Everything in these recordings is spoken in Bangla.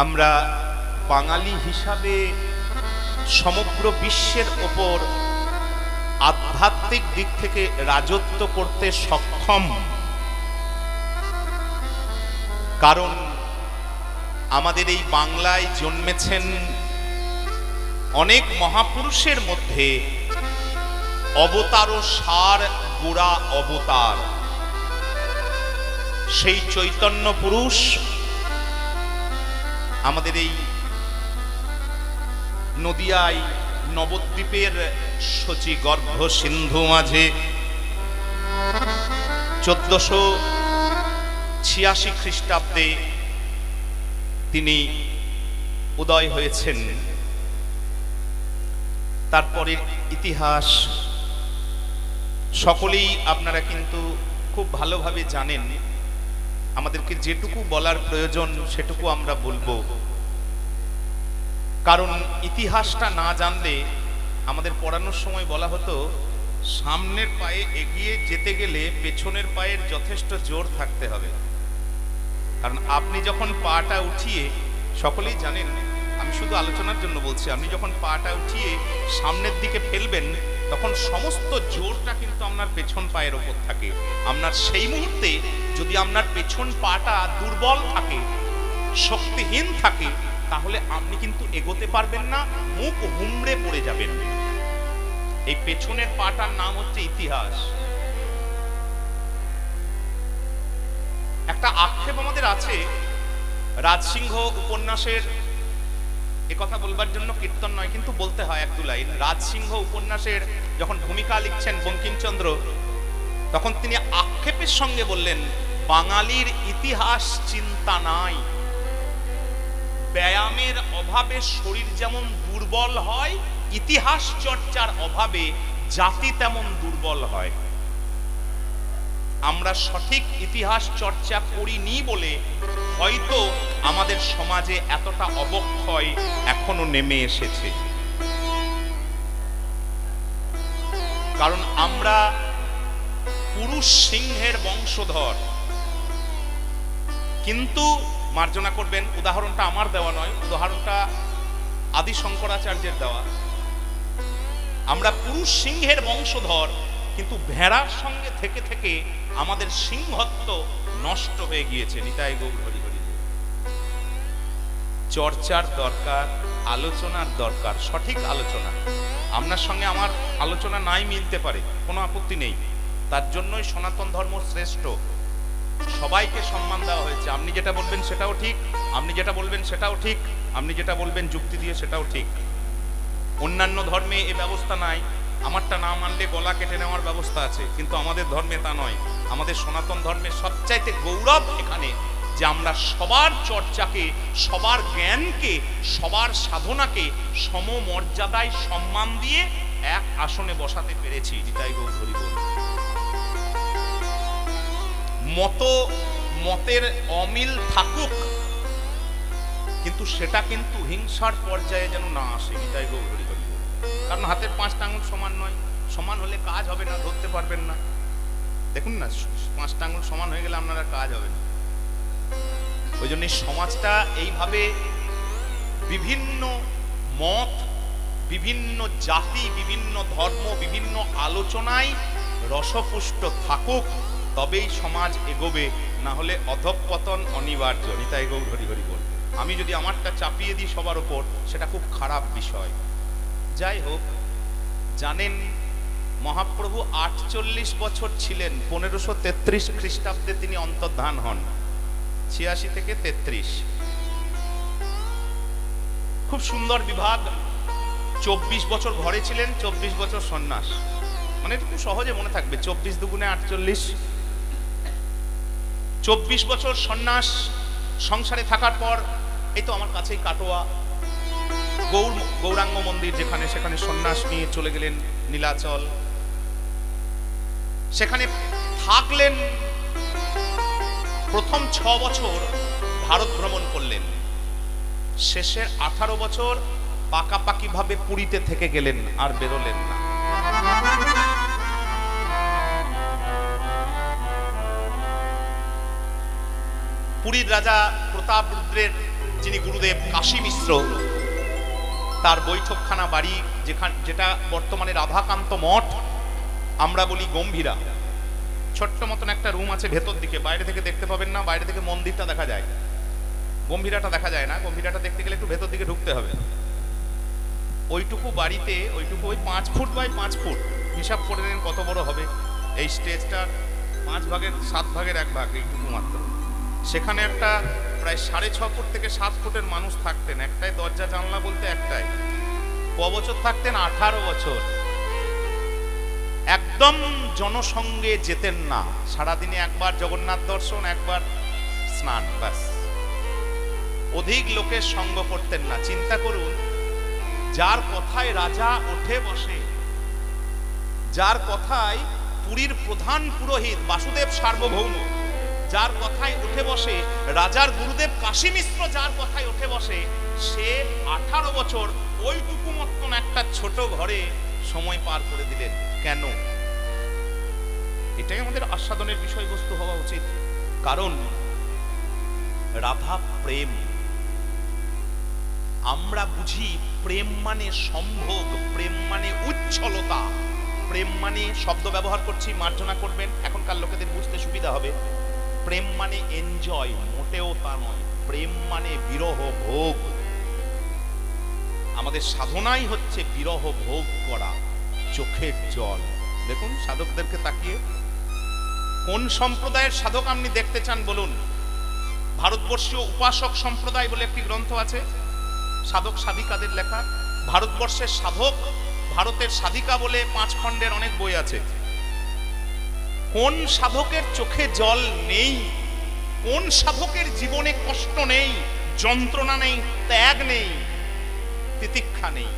আমরা বাঙালি হিসাবে সমগ্র বিশ্বের ওপর আধ্যাত্মিক দিক থেকে রাজত্ব করতে সক্ষম, কারণ আমাদের এই বাংলায় জন্মেছেন অনেক মহাপুরুষের মধ্যে অবতার ও সার গোড়া অবতার সেই চৈতন্য পুরুষ আমাদের এই নদিয়ায় নবদ্বীপের শচীগর্ভ সিন্ধু মাঝে 1486 খ্রিস্টাব্দে তিনি উদয় হয়েছেন। তারপরের ইতিহাস সকলেই আপনারা কিন্তু খুব ভালোভাবে জানেন। আমাদেরকে যেটুকু বলার প্রয়োজন সেটুকু আমরা বলবো, কারণ ইতিহাসটা না জানলে আমাদের পড়ানোর সময় বলা হতো সামনের পায়ে এগিয়ে যেতে গেলে পেছনের পায়ের যথেষ্ট জোর থাকতে হবে। কারণ আপনি যখন পাটা উঠিয়ে, সকলেই জানেন, আমি শুধু আলোচনার জন্য বলছি, আপনি যখন পাটা উঠিয়ে সামনের দিকে ফেলবেন তখন সমস্ত জোরটা কিন্তু আপনার পেছন পায়ের ওপর থাকে। আপনার সেই মুহূর্তে যদি আপনার পেছন পাটা দুর্বল থাকে, শক্তিহীন থাকে, তাহলে আপনি কিন্তু এগোতে পারবেন না, মুখ হুমড়ে পড়ে যাবেন। এই পেছনের পাটার নাম হচ্ছে ইতিহাস। একটা আক্ষেপ আমাদের আছে রাজসিংহ উপন্যাসের, একথা বলবার জন্য কীর্তন নয় কিন্তু বলতে হয় এক দু লাইন। রাজসিংহ উপন্যাসের যখন ভূমিকা লিখছেন বঙ্কিমচন্দ্র, তখন তিনি আক্ষেপের সঙ্গে বললেন, বাঙালির ইতিহাস চিন্তা নাই। ব্যায়ামের অভাবে শরীর যেমন দুর্বল হয়, ইতিহাস চর্চার অভাবে জাতি তেমন দুর্বল হয়। আমরা সঠিক ইতিহাস চর্চা করিনি বলে হয়তো আমাদের সমাজে এতটা অবক্ষয় এখনো নেমে এসেছে। কারণ আমরা পুরুষ সিংহের বংশধর, কিন্তু মার্জনা করবেন, উদাহরণটা আমার দেওয়া নয়, উদাহরণটা আদি শঙ্করাচার্যের দেওয়া। আমরা পুরুষ সিংহের বংশধর, কিন্তু ভেড়ার সঙ্গে থেকে থেকে আমাদের সিংহত্ব নষ্ট হয়ে গিয়েছে। নিতাই গৌর হরি হরি। চর্চার দরকার, আলোচনার দরকার, সঠিক আলোচনা। আপনার সঙ্গে আমার আলোচনা নাই মিলতে পারে, কোনো আপত্তি নেই, তার জন্যই সনাতন ধর্ম শ্রেষ্ঠ। সবাইকে সম্মান দেওয়া হয়েছে। আপনি যেটা বলবেন সেটাও ঠিক, আপনি যেটা বলবেন সেটাও ঠিক, আপনি যেটা বলবেন যুক্তি দিয়ে সেটাও ঠিক। অন্যান্য ধর্মে এ ব্যবস্থা নাই, আমারটা না মানলে গলা কেটে নেওয়ার ব্যবস্থা আছে, কিন্তু আমাদের ধর্মে তা নয়। আমাদের সনাতন ধর্মের সবচাইতে গৌরব এখানে যে আমরা সবার চর্চাকে, সবার জ্ঞানকে, সবার সাধনাকে সমমর্যাদায় সম্মান দিয়ে এক আসনে বসাতে পেরেছি। নিতাই গৌর হরি বল। মতের অমিল থাকুক, কিন্তু সেটা কিন্তু হিংসার পর্যায়ে যেন না আসে। নিতাই গৌর হরি হরি। কারণ হাতের 5টা আঙুল সমান নয়, সমান হলে কাজ হবে না, ধরতে পারবেন না। দেখুন না, 5টা আঙুল সমান হয়ে গেলে আপনারা কাজ হবে না। ওই জন্য সমাজটা এইভাবে বিভিন্ন মত, বিভিন্ন জাতি, বিভিন্ন ধর্ম, বিভিন্ন আলোচনায় রসপুষ্ট থাকুক, তবেই সমাজ এগোবে, না হলে অধঃপতন অনিবার্য। নিতাই গৌর হরি হরি বল। আমি যদি আমারটা চাপিয়ে দিই সবার ওপর, সেটা খুব খারাপ বিষয়। যাই হোক, জানেন মহাপ্রভু 48 বছর ছিলেন। 1533 খ্রিস্টাব্দে তিনি অন্তর্ধান হন। 86 থেকে 33। খুব সুন্দর বিভাগ। 24 বছর ঘরে ছিলেন, 24 বছর সন্ন্যাস। মানে একটু সহজে মনে থাকবে, 24 দুগুণে 48। 24 বছর সন্ন্যাস সংসারে থাকার পর এই তো আমার কাছেই কাটোয়া গৌরাঙ্গ মন্দির যেখানে, সেখানে সন্ন্যাস নিয়ে চলে গেলেন নীলাচল। সেখানে থাকলেন। প্রথম 6 বছর ভারত ভ্রমণ করলেন। শেষের 18 বছর পাকাপাকি ভাবে পুরীতে থেকে গেলেন, আর বেরোলেন না। পুরীর রাজা প্রতাপরুদ্রের যিনি গুরুদেব কাশী মিশ্র, তার বৈঠকখানা বাড়ি যেটা বর্তমানে রাধাকান্ত মঠ, আমরা বলি গম্ভীরা। ছোট্ট মতন একটা রুম আছে ভেতর দিকে, বাইরে থেকে দেখতে পাবেন না, বাইরে থেকে মন্দিরটা দেখা যায়, গম্ভীরাটা দেখা যায় না। গম্ভীরাটা দেখতে গেলে একটু ভেতর দিকে ঢুকতে হবে। ওইটুকু বাড়িতে, ওইটুকু ওই 5 ফুট বাই 5 ফুট, হিসাব করে নেন কত বড় হবে। এই স্টেজটার 5 ভাগের 7 ভাগের 1 ভাগ, এইটুকু মাত্র। সেখানে একটা প্রায় 6.5 ফুট থেকে 7 ফুটের মানুষ থাকতেন। একটাই দরজা জানলা বলতে একটাই। ক বছর থাকতেন? 18 বছর। একদম জনসঙ্গে যেতেন না, সারাদিনে একবার জগন্নাথ দর্শন, একবার স্নান, ব্যাস। অধিক লোকের সঙ্গ করতেন না। চিন্তা করুন, যার কথায় রাজা ওঠে বসে, যার কথায় পুরীর প্রধান পুরোহিত বাসুদেব সার্বভৌম, যার কথায় উঠে বসে রাজার গুরুদেব কাশী মিশ্র, যার কথায় উঠে বসে, সে 18 বছর ওইটুকু মতন একটা ছোট ঘরে সময় পার করে দিলেন। কেন? এটাই আমাদের আস্বাদনের বিষয়বস্তু হওয়া উচিত। কারণ রাধা প্রেম। আমরা বুঝি প্রেম মানে সম্ভোগ, প্রেম মানে উচ্ছলতা, প্রেম মানে, শব্দ ব্যবহার করছি মার্জনা করবেন, এখনকার লোকেদের বুঝতে সুবিধা হবে, প্রেম মানে এনজয়। মোটেও তা নয়। প্রেম মানে বিরহ ভোগ। আমাদের সাধনাই হচ্ছে বিরহ ভোগ করা, চোখের জল। দেখুন সাধকদেরকে তাকিয়ে, কোন সম্প্রদায়ের সাধক আপনি দেখতে চান বলুন? ভারতবর্ষীয় উপাসক সম্প্রদায় বলে একটি গ্রন্থ আছে, সাধক সাধিকাদের লেখা। ভারতবর্ষের সাধক, ভারতের সাধিকা বলে 5 খণ্ডের অনেক বই আছে। কোন সাধকের চোখে জল নেই? কোন সাধকের জীবনে কষ্ট নেই, যন্ত্রণা নেই, ত্যাগ নেই, তিতিক্ষা নেই?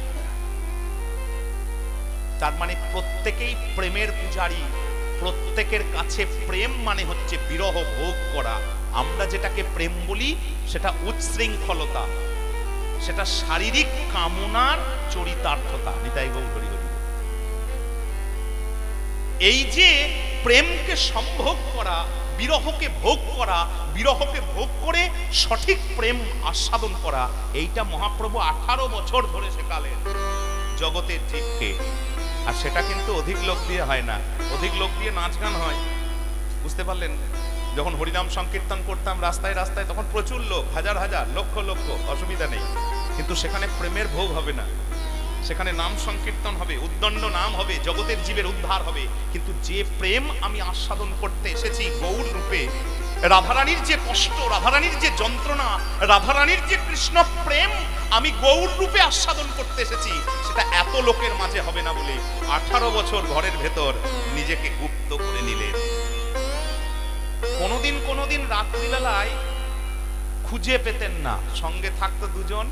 তার মানে প্রত্যেকেই প্রেমের পূজারী। প্রত্যেকের কাছে প্রেম মানে হচ্ছে বিরহ ভোগ করা। আমরা যেটাকে প্রেম বলি সেটা উচ্ছৃঙ্খলতা, সেটা শারীরিক কামনার চরিতার্থতা। নিতাই গৌর হরি হরি। এই যে প্রেমকে সম্ভোগ করা, বিরহকে ভোগ করা, বিরহকে ভোগ করে সঠিক প্রেম আস্বাদন করা, এইটা মহাপ্রভু 18 বছর ধরে শেখালেন জগতের জীবকে। আর সেটা কিন্তু অধিক লোক দিয়ে হয় না, অধিক লোক দিয়ে নাচ গান হয়। বুঝতে পারলেন? যখন হরিনাম সংকীর্তন করতাম রাস্তায় রাস্তায়, তখন প্রচুর লোক, হাজার হাজার, লক্ষ লক্ষ, অসুবিধা নেই। কিন্তু সেখানে প্রেমের ভোগ হবে না, সেখানে নাম সংকীর্তন হবে, উদ্দণ্ড নাম হবে, জগতের জীবের উদ্ধার হবে। কিন্তু যে প্রেম আমি আস্বাদন করতে এসেছি গৌর রূপে, রাধারানীর যে কষ্ট, রাধারানীর যে যন্ত্রণা, রাধারানীর যে কৃষ্ণ প্রেম আমি গৌর রূপে আস্বাদন করতে এসেছি, সেটা এত লোকের মাঝে হবে না বলে 18 বছর ঘরের ভেতর নিজেকে গুপ্ত করে নিলেন। কোনোদিন রাত্রিবেলায় খুঁজে পেতেন না, সঙ্গে থাকতো দুজন,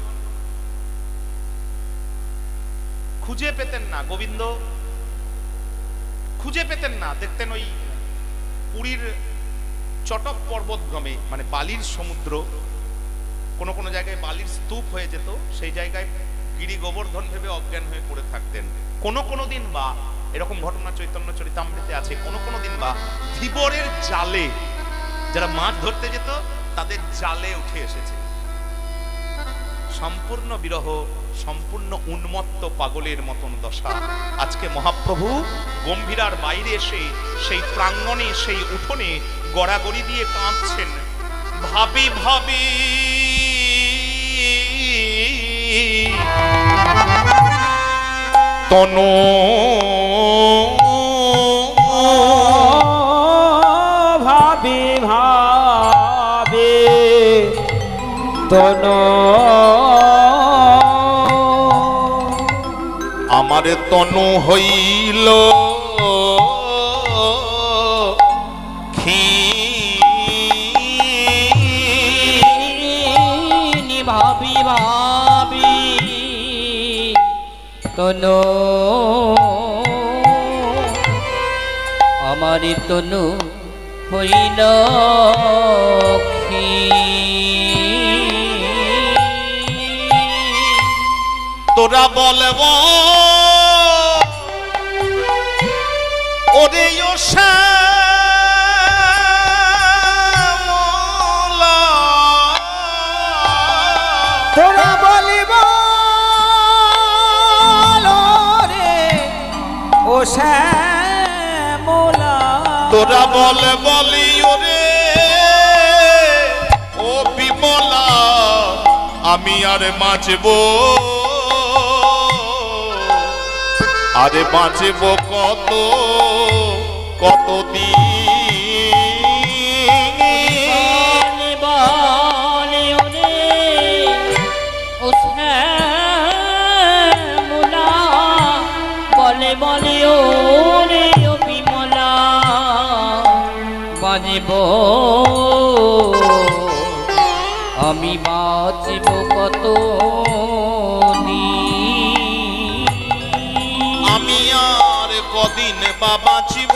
খুঁজে পেতেন না, গোবিন্দ খুঁজে পেতেন না। দেখতেন ওই পুরীর চটক পর্বতভূমে, মানে বালির সমুদ্র, কোন কোন জায়গায় বালির স্তূপ হয়ে যেত, সেই জায়গায় গিরি গোবর্ধন ভেবে অজ্ঞান হয়ে পড়ে থাকতেন। কোন দিন বা, এরকম ঘটনা চৈতন্য চরিতামৃতে আছে, কোন দিন বা ধীবরের জালে, যারা মাছ ধরতে যেত তাদের জালে উঠে এসেছে। সম্পূর্ণ বিরহ, সম্পূর্ণ উন্মত্ত পাগলের মতন দশা। আজকে মহাপ্রভু গম্ভীরার বাইরে এসে সেই প্রাঙ্গণে, সেই উঠোনে গড়াগড়ি দিয়ে কাঁদছেন। ভাবি ভাবি তনু ভাবি ভাবি তনু আমার তনু হইল ভাবি ভাবি তনু আমার তনু হইল তোরা বলব ওরে তোরা বলে বলি ওরে ও বিমলা আমি আর বাঁচব, আরে বাঁচব কত কতদিন। বলে ও রে ও বিমলা বাজব আমি বাঁচব কত আমি আর কদিন বা বাঁচিব,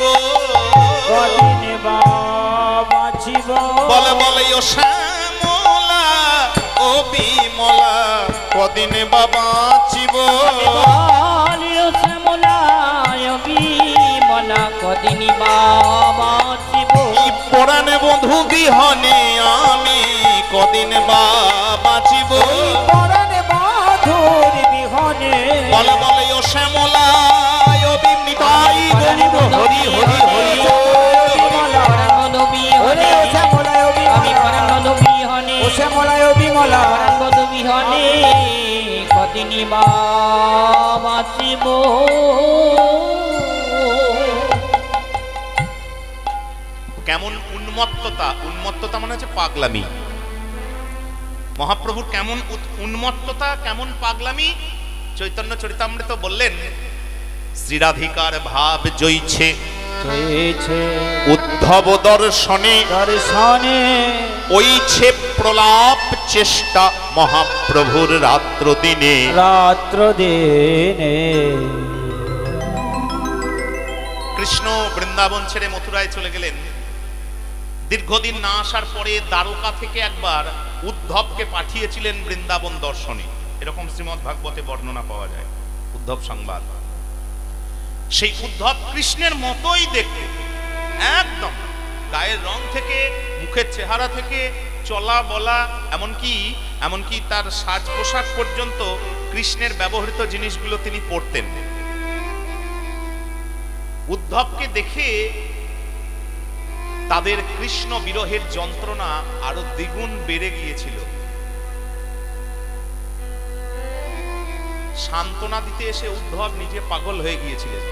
কদিন বা বাঁচিব বলে বলে ও শ্যামলা ও বিমলা কদিন বা বাঁচিব, কদিন বা বাঁচিব পরাণে বন্ধু বিহনে আমি কদিন বা বাঁচিব, পরাণে বন্ধুর বিহনে বলে বলে ও শ্যামলা ও বিমলাই গরিব হরি হরি হরি আমি পরাণ বিহনে বিমলা বিহনে কদিন বা বাঁচিব। কেমন উন্মত্ততা, উন্মত্ততা মানে হচ্ছে পাগলামি। মহাপ্রভুর কেমন উন্মত্ততা, কেমন পাগলামি। চৈতন্য চরিতামৃত বললেন শ্রীরাধিকার ভাব জয়ছে উদ্ধব দর্শনে, ওইছে প্রলাপ চেষ্টা মহাপ্রভুর রাত্র দিনে। কৃষ্ণ বৃন্দাবন ছেড়ে মথুরায় চলে গেলেন। দীর্ঘদিন না আসার পরে দ্বারকা থেকে একবার উদ্ধবকে পাঠিয়েছিলেন বৃন্দাবন দর্শনে, এরকম শ্রীমদ্ ভাগবতে বর্ণনা পাওয়া যায়। উদ্ধব সংবাদ, সেই উদ্ধব কৃষ্ণের মতোই দেখতে, একদম গায়ের রং থেকে, মুখের চেহারা থেকে, চলা বলা, এমনকি তার সাজ পোশাক পর্যন্ত কৃষ্ণের ব্যবহৃত জিনিসগুলো তিনি পরতেন। উদ্ধবকে দেখে তাদের কৃষ্ণ বিরহের যন্ত্রণা আরো দ্বিগুণ বেড়ে গিয়েছিল। সান্ত্বনা দিতে এসে উদ্ধব নিজে পাগল হয়ে গিয়েছিলেন।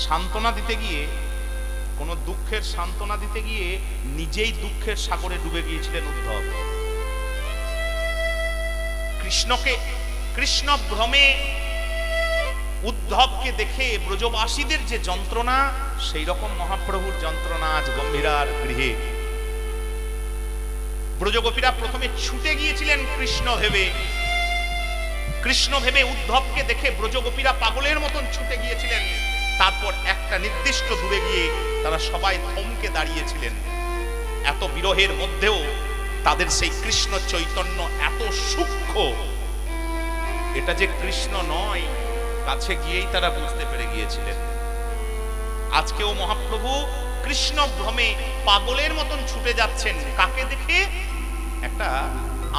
সান্ত্বনা দিতে গিয়ে, কোন দুঃখের সান্ত্বনা দিতে গিয়ে নিজেই দুঃখের সাগরে ডুবে গিয়েছিলেন উদ্ধব। কৃষ্ণ ভ্রমে উদ্ধবকে দেখে ব্রজবাসীদের যে যন্ত্রণা, সেই রকম মহাপ্রভুর যন্ত্রণা আজ গম্ভীরার গৃহে। ব্রজগোপীরা প্রথমে ছুটে গিয়েছিলেন কৃষ্ণ ভেবে উদ্ধবকে দেখে ব্রজগোপীরা পাগলের মতন ছুটে গিয়েছিলেন। তারপর একটা নির্দিষ্ট দূরে গিয়ে তারা সবাই থমকে দাঁড়িয়েছিলেন। এত বিরহের মধ্যেও তাদের সেই কৃষ্ণ চৈতন্য এত সূক্ষ্ম, এটা যে কৃষ্ণ নয়, কাছে গিয়েই তারা বুঝতে পেরে গিয়েছিলেন। আজকেও মহাপ্রভু কৃষ্ণ ভ্রমে পাগলের মতন ছুটে যাচ্ছেন। কাকে দেখে? একটা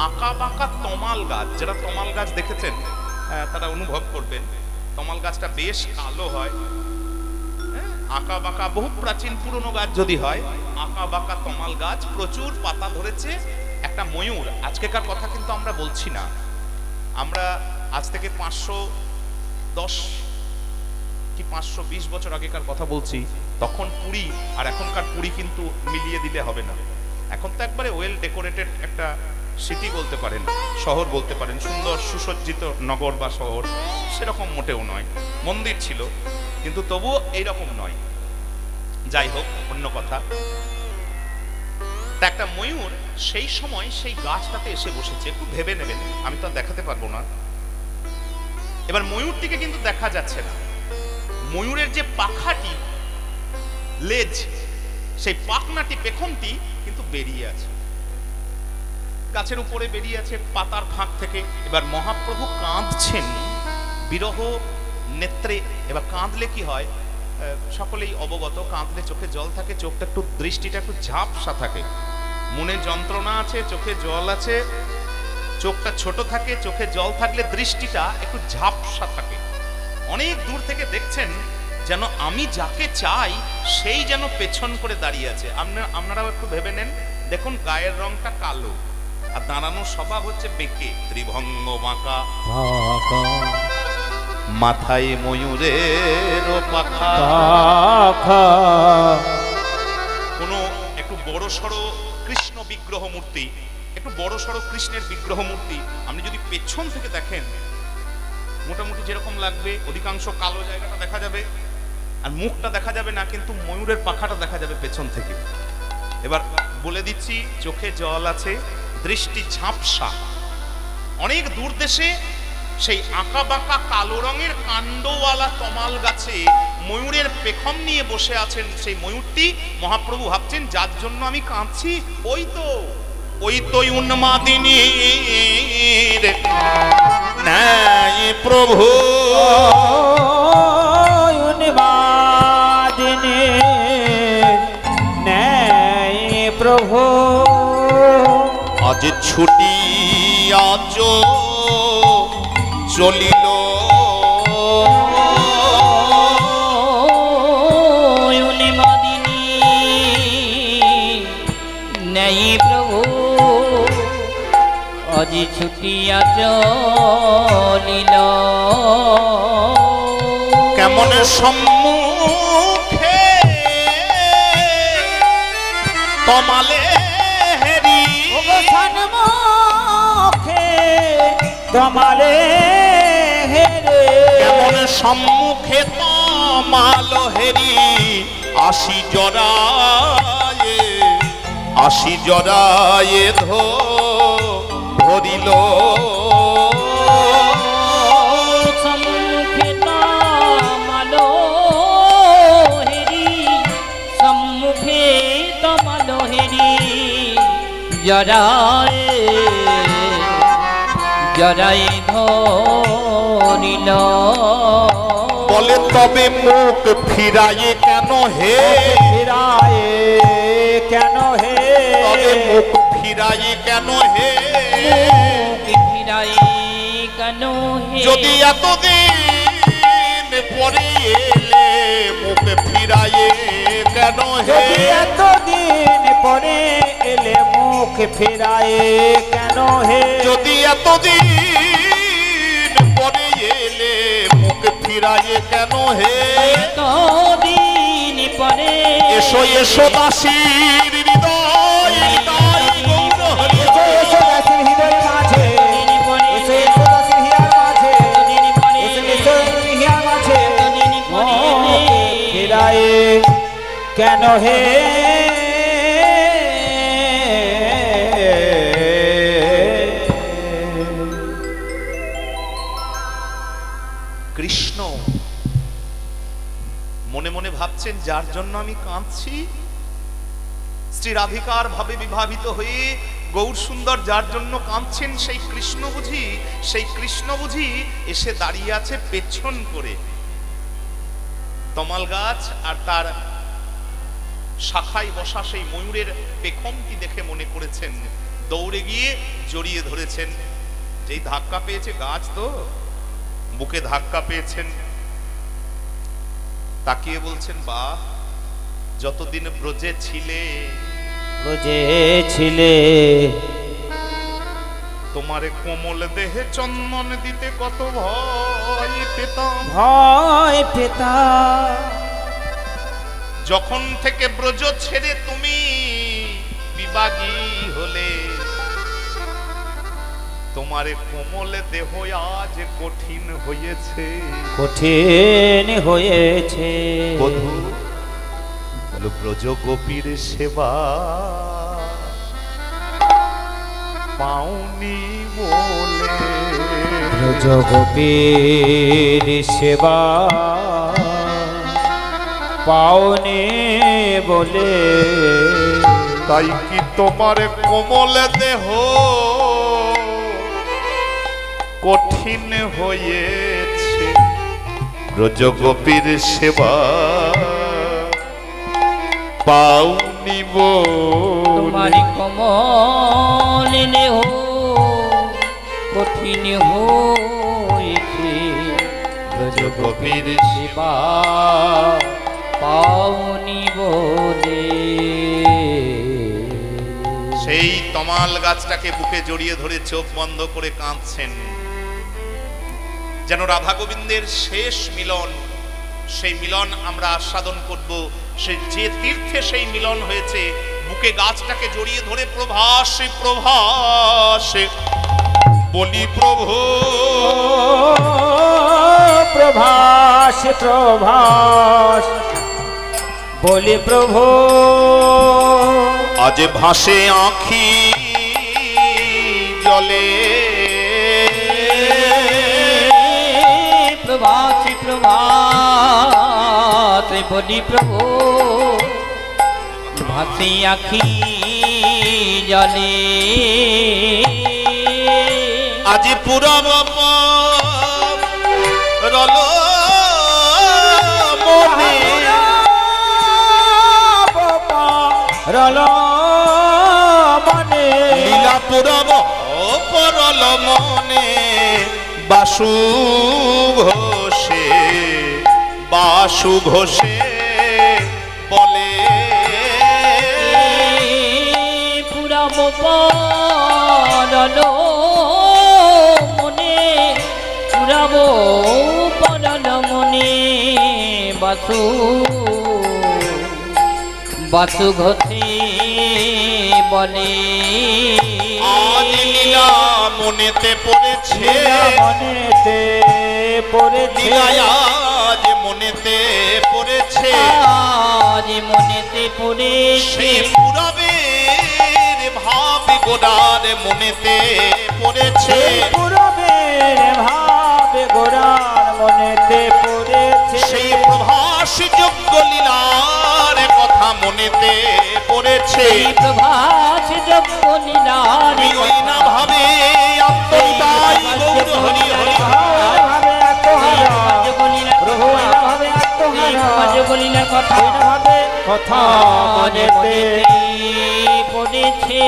আঁকা বাঁকা তমাল গাছ। যারা তমাল গাছ দেখেছেন তারা অনুভব করবেন, তমাল গাছটা বেশ কালো হয়, আঁকা বাঁকা, বহু প্রাচীন পুরনো গাছ যদি হয়, আঁকা বাঁকা তমাল গাছ, প্রচুর পাতা ধরেছে। একটা ময়ূর, আজকেকার কথা কিন্তু আমরা বলছি না, আমরা আজ থেকে 510 কি 520 বছর আগেকার কথা বলছি। তখন পুরী আর এখনকার পুরী কিন্তু মিলিয়ে দিলে হবে না। এখন তো একবারে ওয়েল ডেকোরেটেড একটা সিটি বলতে পারেন, শহর বলতে পারেন, সুন্দর সুসজ্জিত নগর বা শহর। সেরকম মোটেও নয়, মন্দির ছিল কিন্তু তবুও এইরকম নয়। যাই হোক, অন্য কথা। তা একটা ময়ূর সেই সময় সেই গাছটাতে এসে বসেছে। একটু ভেবে নেবেন, আমি তো দেখাতে পারবো না। এবার ময়ূরটিকে কিন্তু দেখা যাচ্ছে না। ময়ূরের যে পাখাটি, লেজ, সেই পাখনাটি, পেখমটি কিন্তু বেরিয়ে আছে, গাছের উপরে বেরিয়ে আছে, পাতার ফাঁক থেকে। এবার মহাপ্রভু কাঁদছেন বিরহ নেত্রে। এবার কাঁদলে কি হয়, সকলেই অবগত, কাঁদলে চোখে জল থাকে, চোখটা একটু, দৃষ্টিটা একটু ঝাপসা থাকে। মনে যন্ত্রণা আছে, চোখে জল আছে, চোখটা ছোট থাকে, চোখে জল থাকলে দৃষ্টিটা একটু ঝাপসা থাকে। অনেক দূর থেকে দেখছেন যেন আমি যাকে চাই সেই যেন পেছন করে দাঁড়িয়ে আছে। আপনারাও একটু ভেবে নেন, দেখুন গায়ের রংটা কালো আর দাঁড়ানোর স্বভাব হচ্ছে বেঁকে, ত্রিভঙ্গ বাঁকা, মাথায় ময়ূরের পাখা, কোনো একটু বড় সড়ো কৃষ্ণ বিগ্রহ মূর্তি, একটু বড় সড়ো কৃষ্ণের বিগ্রহ মূর্তি আপনি যদি পেছন থেকে দেখেন মোটামুটি যেরকম লাগবে, অধিকাংশ কালো জায়গাটা দেখা যাবে আর মুখটা দেখা যাবে না, কিন্তু ময়ূরের পাখাটা দেখা যাবে পেছন থেকে। এবার বলে দিচ্ছি, চোখে জল আছে, দৃষ্টি ঝাপসা। অনেক দূর দেশে সেই আঁকা বাঁকা কালো রঙের কাণ্ডওয়ালা তমাল গাছে ময়ূরের পেখম নিয়ে বসে আছেন। সেই ময়ূরটি মহাপ্রভু ভাবছেন যার জন্য আমি কাঁদছি, ওই তো উন্মাদিনীর ন্যায় প্রভু, উন্মাদিনীর ন্যায় প্রভু, আজ ছুটি আজ চলিল, উন্মাদিনী ন্যায় প্রভু, আজ ছুটিয়া চলিল। কেমন সম্মুখে তমালে হেরি, সম্মুখে তমালে হেরে, কেমন সম্মুখে তমাল হেরি, আসি জরায়ে ধরিল, সম্মুখে তমাল হেরি, সম্মুখে তমাল হেরি, জরায়ে ধরিল। বলে তবে মুখ ফিরায়ে কেন হে, ফিরায়ে কেন হে, তবে মুখ ফিরায়ে কেন হে, ফিরায়ে কেন হে, যদি এতদিন পরে এলে মুখ ফিরায়ে কেন হে, এতদিন পরে এলে মুখ ফিরায়ে কেন হে, যদি এতদিন পরে এলে মুখ ফিরায়ে কেন হে, এতদিন পরে এসো এসো দাসীর হৃদয়, এসো দাসীর হৃদয় মাঝে, এসো এসো দাসীর হিয়ার মাঝে, এসো হিয়ার মাঝে, ফিরায়ে কেন হে, কৃষ্ণ মনে মনে ভাবছেন যার জন্য আমি কাঁদছি, শ্রী রাধিকার ভাবে বিভাবিত হয়ে গৌর সুন্দর যার জন্য কাঁদছেন সেই কৃষ্ণ বুঝি এসে দাঁড়িয়ে আছে পেছন করে। তমাল গাছ আর তার শাখায় বসা সেই ময়ূরের পেখমটি দেখে মনে করেছেন, দৌড়ে গিয়ে জড়িয়ে ধরেছেন। যেই ধাক্কা পেয়েছে গাছ, তো বুকে ধাক্কা পেয়েছেন, তাকিয়ে বলছেন, বা যতদিন ব্রজে ছিলে তোমারে কোমল দেহে চন্দন দিতে কত ভয় পেতাম, যখন থেকে ব্রজ ছেড়ে তুমি বিভাগী হলে, তোমারে কোমল দেহ আজ কঠিন হয়েছে, বধূ বলো ব্রজ গোপীর সেবা পাওনি বলে, ব্রজ গোপীর সেবা পাওনি বলে, তাই কি তোমার কোমল দেহ কঠিন হয়েছে, ব্রজ গোপীর সেবা পাওনি তোমার কোমল দেহ কঠিন হয়েছে, ব্রজ গোপীর সেবা পাওনি বলে। সেই তমাল গাছটাকে বুকে জড়িয়ে ধরে চোখ বন্ধ করে কাঁদছেন, যেন রাধা গোবিন্দের শেষ মিলন, সেই মিলন আমরা আস্বাদন করব। সে যে তীর্থে সেই মিলন হয়েছে, বুকে গাছটাকে জড়িয়ে ধরে প্রভাসে প্রভাসে বলি প্রভু, প্রভাস প্রভাস বলি প্রভু, আজ ভাসে আঁখি জলে। প্রভাস প্রভাস বলি প্রভু, ভাসি আখি জলে। আজ পুরব রল মনে, রল মনে, লীলা পুরব পরল মনে। বাসু ঘোষে বাসু ঘোষে বলে, পুরব পরল মনে, পুরব পরল মনে। বাসু বাসু ঘোষে বলে, আজ লীলা মনেতে পড়েছে, মনেতে পড়েছে, আজ মনেতে পড়েছে, আজ মনেতে পড়েছে। সেই পুরবের ভাব গোড়ার মনেতে পড়েছে, পুরবের ভাব গোড়ার মনেতে পড়েছে। সেই প্রভাস যোগ্য লীলার কথা মনেতে পড়েছে। প্রভাস যোগ্য লীলার ওই না ভাবে আত্মদাই গৌর হরি হরি, ভাবে আত্মহারা প্রভু, ভাবে আত্মহারা যোগ্য লীলার কথা ভাবে কথা মনেতে পড়েছে।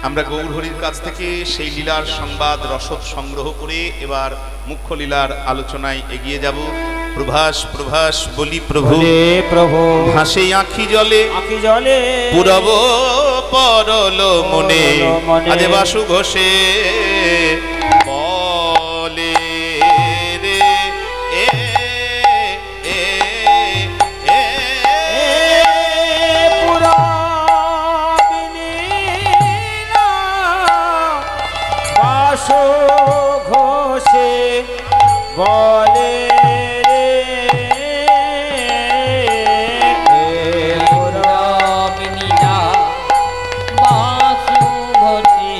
আমরা গৌরহরির কাছ থেকে সেই লীলার সংবাদ রসদ সংগ্রহ করে এবার মুখ্য লীলার আলোচনায় এগিয়ে যাব। প্রভাস প্রভাস বলি প্রভু, প্রভু ভাসে আঁখি জলে, আঁখি জলে, পুরব পরল মনে। আজ বাসু ঘোষে বলে রে এ এ এ পুরা বাসু ঘোষে বলে রে, পুরা বিনীলা বাসু ঘোষে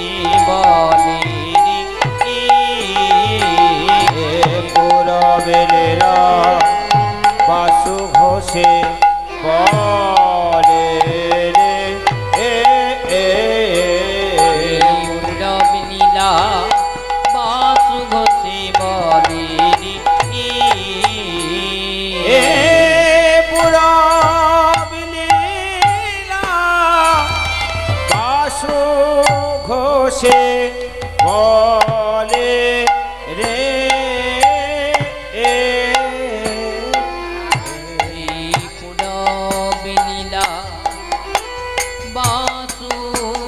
বলে রে, পুরা বেলেরা বাসু ঘোষে বলে রে, পুরা বিনীলা বাসু ঘোষে বলে রে, পুরা বিনীলা বাসু ঘোষে বলে রে, পুরা বিনীলা বাসু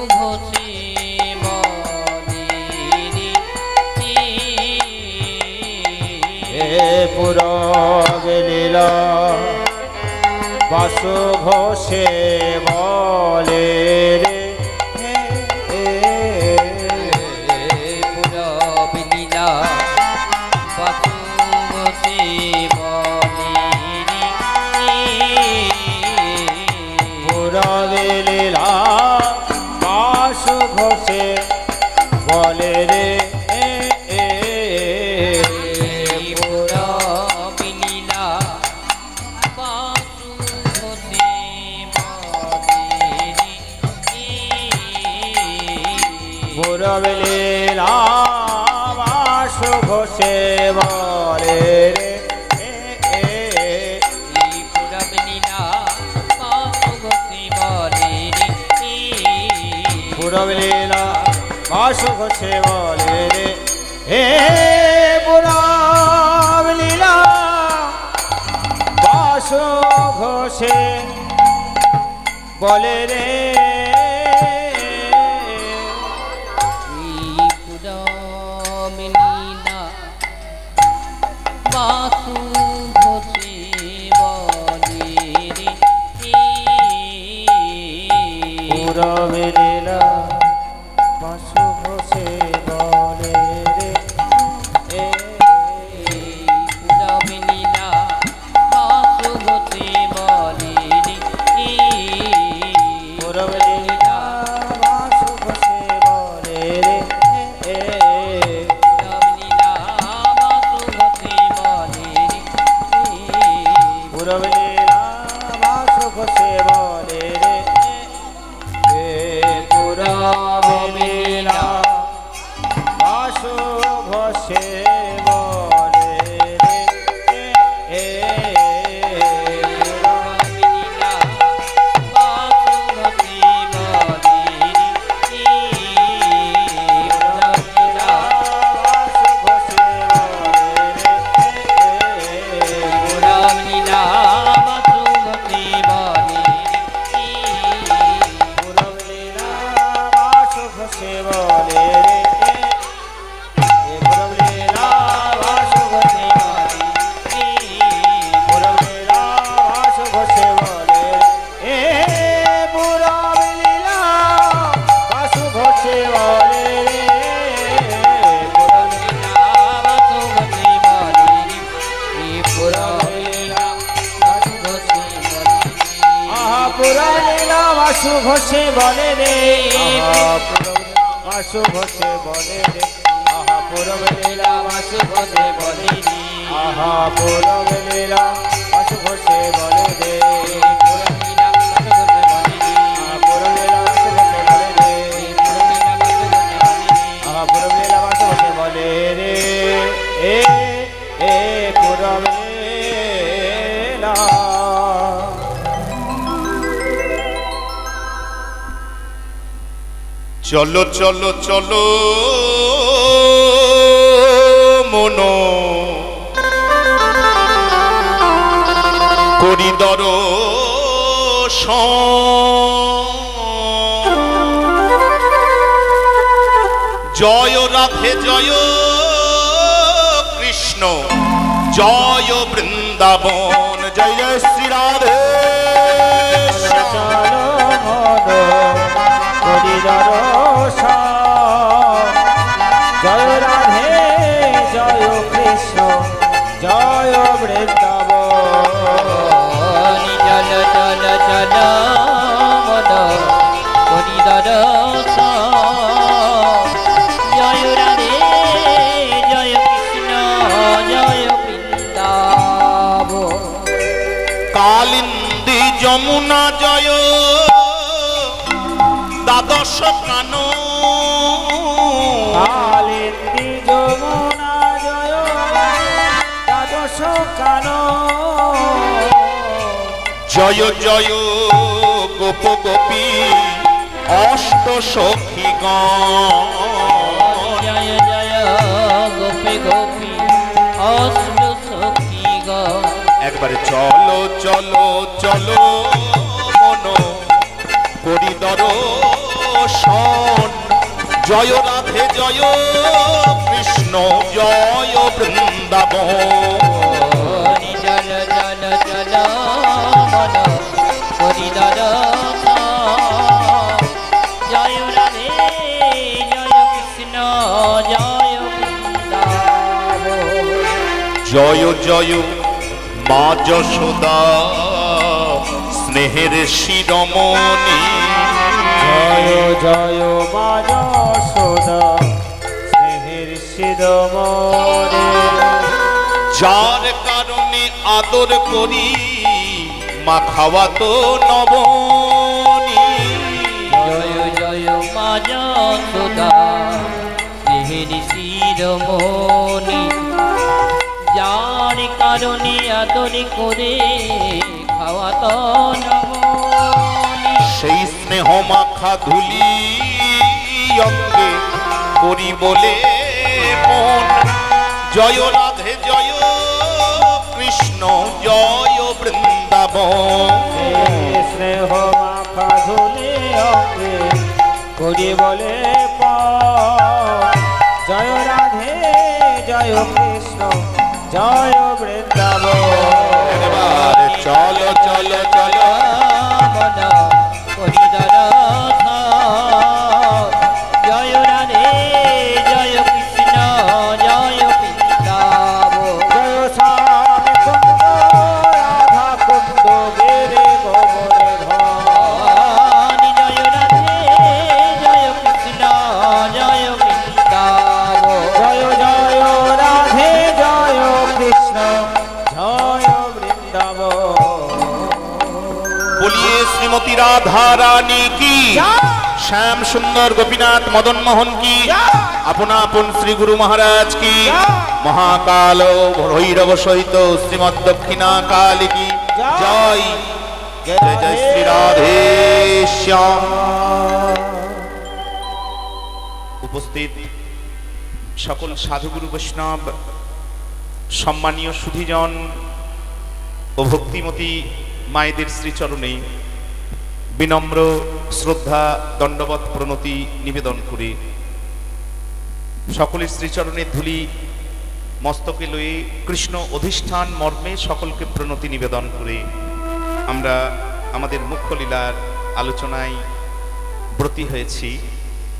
ঘোষে বলে রে, পুরা বিনীলা বাসু ঘোষে বলে রে, পুরা বিনীলা বাসু ঘোষে বলে রে, পুরা বিনীলা বাসু ঘোষে বলে রে, পুরা বিনীলা বাসু ঘোষে বলে রে, পুরা বিনীলা বাসু ঘোষে বলে রে, পুরা বিনীলা বাসু ঘোষে বলে রে, পুরা বিনীলা বাসু ঘোষে বলে রে হে পুরাণ লীলা বাসু ঘোষে বলে রে বাসু ঘোষে বলে রে পুরাণ লীলা বাসু ঘোষে বলে রে পুরমিলা বাসু ঘোষে বলে রে পুরাণ লীলা বাসু ঘোষে বলে রে পুরমিলা বাসু ঘোষে বলে রে পুরাণ লীলা বাসু ঘোষে বলে রে পুরাণ লীলা বাসু ঘোষে বলে রে পুরমিলা বাসু ঘোষে বলে রে পুরমিলা বাসু ঘোষে বলে রে পুরমিলা বাসু ঘোষে বলে রে পুরমলীলা বাসু ঘোষে বলে রে পুরমলীলা বাসু ঘোষে পুরমলীলা বাসু ঘোষে বলে রে পুরমলীলা বাসু ঘোষে বলে রে পুরমলীলা আহা পুরমলীলা বাসু ঘোষে বলে রে বাসু ঘোষে বলে রে আহা পুরমলীলা বাসু ঘোষে বলে রে আহা পুরমলীলা বাসু ঘোষে বলে রে পুরমলীলা বাসু ঘোষে বলে রে আহা পুরমলীলা বাসু ঘোষে বলে রে পুরমলীলা চলো চলো চলো মনো করি দর্শন জয় রাধে জয় কৃষ্ণ জয় বৃন্দাবন জয় জয় শ্রী রাধে চলো মন করি দর্শন জয় রাধে জয় কৃষ্ণ জয় বৃন্দাবন জল জল জল মন করি দর্শন জয় রাধে জয় কৃষ্ণ জয় বৃন্দাবন কালিন্দী যমুনা জয় দ্বাদশ কানো কালিন্দী যমুনা জয় দ্বাদশ কানো জয় জয় গোপ গোপী অষ্ট সখী জয় জয় গোপী গোপী অষ্ট সখী গো একবারে চলো চলো চলো মনো করি দর্শন জয় রাধে জয় কৃষ্ণ জয় বৃন্দাবন জল জল জল মন করি দর্শন জয় রাধে জয় কৃষ্ণ জয় বৃন্দাবন জয় জয় মা যশোদা স্নেহের শিরোমণি জয় জয় মা যশোদা স্নেহের শিরোমণি যার কারণে আদর করি মা খাওয়া তো নবনী জয় জয় মা যশোদা স্নেহের শিরোমণি যার কারণে আদর করে খাওয়া তো নমনি সেই স্নেহ মাখা ধুলি অঙ্গে করি বলে মন। জয় রাধে জয় কৃষ্ণ জয় বৃন্দাবন। স্নেহ মাখা ধুলে অঙ্গে করি বলে জয় রাধে জয় কৃষ্ণ জয় বৃন্দাবন। এবার চলো চলো চলো মন করিদার জয় রাধে জয় কৃষ্ণ জয় বৃন্দাবন। জয় শ্যাম কুন্দ রাধা কুন্দ গিরি গোবরে ধন। জয় রাধে জয় কৃষ্ণ জয় বৃন্দাবন। জয় জয় রাধে জয় কৃষ্ণ জয় বৃন্দাবন। বলিয়ে শ্রীমতী রাধা রানী কি, শ্যাম সুন্দর গোপীনাথ মদন মোহন কি, আপনা আপন শ্রী গুরু মহারাজ কি, মহাকাল ভৈরব সহিত শ্রীমৎ দক্ষিণা কালী কি জয়। জয় জয় শ্রী রাধে শ্যাম। উপস্থিত সকল সাধুগুরু বৈষ্ণব, সম্মানীয় সুধীজন ও ভক্তিমতী মায়েদের শ্রীচরণে বিনম্র শ্রদ্ধা দণ্ডবৎ প্রণতি নিবেদন করে সকলের শ্রীচরণের ধূলি মস্তকে লয়ে কৃষ্ণ অধিষ্ঠান মর্মে সকলকে প্রণতি নিবেদন করে আমরা আমাদের মুখ্য লীলার আলোচনায় ব্রতী হয়েছি।